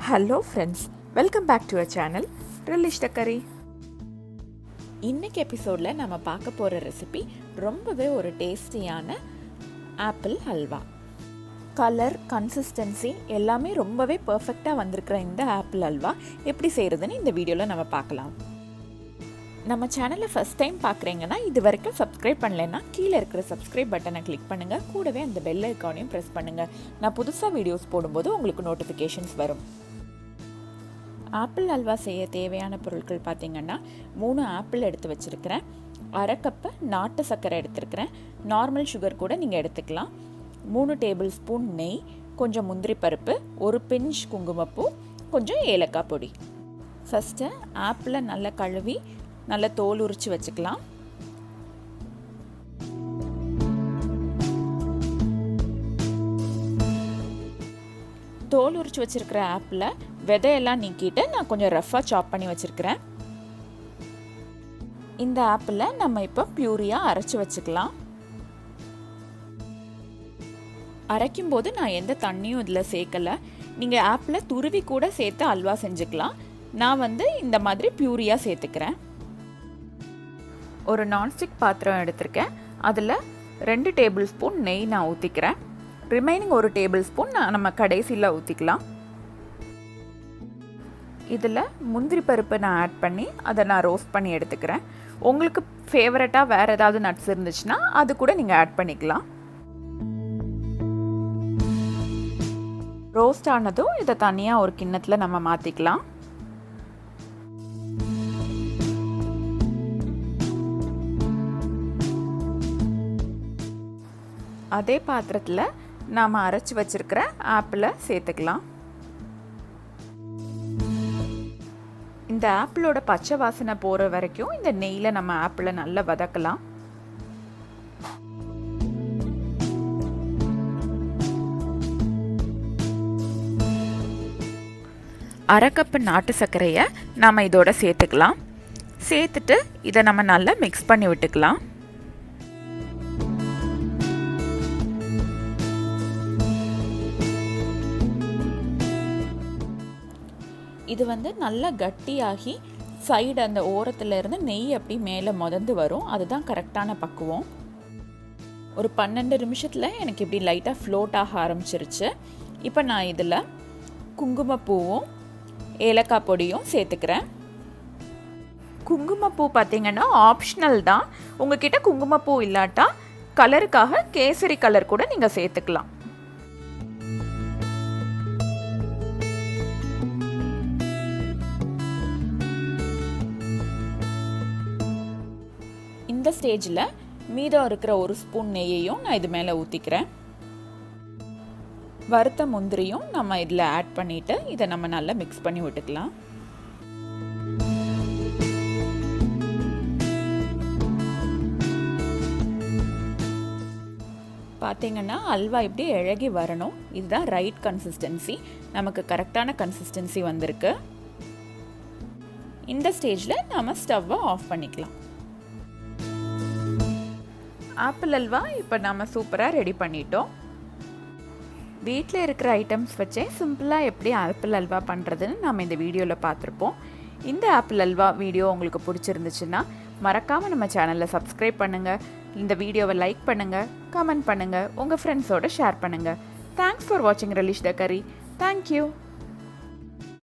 Hello friends, welcome back to our channel RelishTheCurry. இன்னைக்கு எபிசோடில் நம்ம பார்க்க போகிற ரெசிபி ரொம்பவே ஒரு டேஸ்டியான ஆப்பிள் ஹல்வா. கலர், கன்சிஸ்டன்சி எல்லாமே ரொம்பவே பர்ஃபெக்டாக வந்திருக்கிற இந்த ஆப்பிள் ஹல்வா எப்படி செய்கிறதுன்னு இந்த வீடியோவில் நம்ம பார்க்கலாம். நம்ம சேனலை ஃபஸ்ட் டைம் பார்க்குறீங்கன்னா இது வரைக்கும் சப்ஸ்கிரைப் பண்ணலைன்னா கீழே இருக்கிற சப்ஸ்கிரைப் பட்டனை கிளிக் பண்ணுங்கள். கூடவே அந்த பெல் ஐக்கானையும் ப்ரெஸ் பண்ணுங்கள். நான் புதுசாக வீடியோஸ் போடும்போது உங்களுக்கு நோட்டிஃபிகேஷன்ஸ் வரும். ஆப்பிள் ஹல்வா செய்ய தேவையான பொருட்கள் பார்த்திங்கன்னா 3 ஆப்பிள் எடுத்து வச்சுருக்கிறேன், 1/2 கப்பு நாட்டு சர்க்கரை எடுத்துருக்கிறேன், நார்மல் சுகர் கூட நீங்கள் எடுத்துக்கலாம், 3 டேபிள் ஸ்பூன் நெய், கொஞ்சம் முந்திரி பருப்பு, ஒரு பிஞ்ச் குங்குமப்பூ, கொஞ்சம் ஏலக்காய் பொடி. ஃபஸ்ட்டு ஆப்பிளை நல்லா கழுவி நல்லா தோல் உரித்து வச்சுக்கலாம். தோல் உரித்து வச்சுருக்கிற ஆப்பிளை விதையெல்லாம் நீக்கிட்டு நான் கொஞ்சம் ரஃப்பாக சாப் பண்ணி வச்சுருக்கிறேன். இந்த ஆப்பிளை நம்ம இப்போ பியூரியாக அரைச்சி வச்சுக்கலாம். அரைக்கும்போது நான் எந்த தண்ணியும் இதில் சேர்க்கலை. நீங்கள் ஆப்பிளை துருவி கூட சேர்த்து அல்வா செஞ்சுக்கலாம். நான் இந்த மாதிரி பியூரியாக சேர்த்துக்கிறேன். ஒரு நான்ஸ்டிக் பாத்திரம் எடுத்திருக்கேன். அதில் 2 டேபிள் ஸ்பூன் நெய் நான் ஊற்றிக்கிறேன். ரிமைனிங் 1 டேபிள் ஸ்பூன் நம்ம கடைசியில் ஊற்றிக்கலாம். இதில் முந்திரி பருப்பு நான் ஆட் பண்ணி அதை நான் ரோஸ்ட் பண்ணி எடுத்துக்கிறேன். உங்களுக்கு ஃபேவரட்டாக வேறு ஏதாவது நட்ஸ் இருந்துச்சுன்னா அது கூட நீங்கள் ஆட் பண்ணிக்கலாம். ரோஸ்ட் ஆனதும் இதை தனியாக ஒரு கிண்ணத்தில் நம்ம மாற்றிக்கலாம். அதே பாத்திரத்தில் நாம் அரைச்சி வச்சுருக்கிற ஆப்பிளை சேர்த்துக்கலாம். இந்த ஆப்பிளோட பச்சை வாசனை போகிற வரைக்கும் இந்த நெய்யில் நம்ம ஆப்பிளை நல்லா வதக்கலாம். அரை கப்பு நாட்டு சர்க்கரையை நாம் இதோட சேர்த்துக்கலாம். சேர்த்துட்டு இதை நம்ம நல்லா மிக்ஸ் பண்ணி விட்டுக்கலாம். இது நல்லா கட்டியாகி சைடு அந்த ஓரத்தில் இருந்து நெய் அப்படி மேலே முதந்து வரும். அதுதான் கரெக்டான பக்குவம். ஒரு 12 நிமிஷத்தில் எனக்கு இப்படி லைட்டாக ஃப்ளோட் ஆக ஆரம்பிச்சிருச்சு. இப்போ நான் இதில் குங்குமப்பூவும் ஏலக்காய் பொடியும் சேர்த்துக்கிறேன். குங்குமப்பூ பார்த்திங்கன்னா ஆப்ஷனல் தான். உங்ககிட்ட குங்குமப்பூ இல்லாட்டா கலருக்காக கேசரி கலர் கூட நீங்கள் சேர்த்துக்கலாம். இந்த ஸ்டேஜில் மீதம் இருக்கிற 1 ஸ்பூன் நெய்யையும் நான் இது மேலே ஊற்றிக்கிறேன். வறுத்த முந்திரியும் நம்ம இதில் ஆட் பண்ணிவிட்டு இதை நம்ம நல்லா மிக்ஸ் பண்ணி விட்டுக்கலாம். பார்த்திங்கன்னா அல்வா இப்படி இழகி வரணும். இதுதான் ரைட் கன்சிஸ்டன்சி. நமக்கு கரெக்டான கன்சிஸ்டன்சி வந்திருக்கு. இந்த ஸ்டேஜில் நம்ம ஸ்டவ்வை ஆஃப் பண்ணிக்கலாம். ஆப்பிள் அல்வா இப்போ நம்ம சூப்பராக ரெடி பண்ணிட்டோம். வீட்டில் இருக்கிற ஐட்டம்ஸ் வச்சே சிம்பிளாக எப்படி ஆப்பிள் அல்வா பண்ணுறதுன்னு நம்ம இந்த வீடியோவில் பார்த்துருப்போம். இந்த ஆப்பிள் அல்வா வீடியோ உங்களுக்கு பிடிச்சிருந்துச்சுன்னா மறக்காமல் நம்ம சேனலில் சப்ஸ்கிரைப் பண்ணுங்கள், இந்த வீடியோவை லைக் பண்ணுங்கள், கமெண்ட் பண்ணுங்கள், உங்கள் ஃப்ரெண்ட்ஸோடு ஷேர் பண்ணுங்கள். தேங்க்ஸ் ஃபார் வாட்சிங் RelishTheCurry. தேங்க்யூ.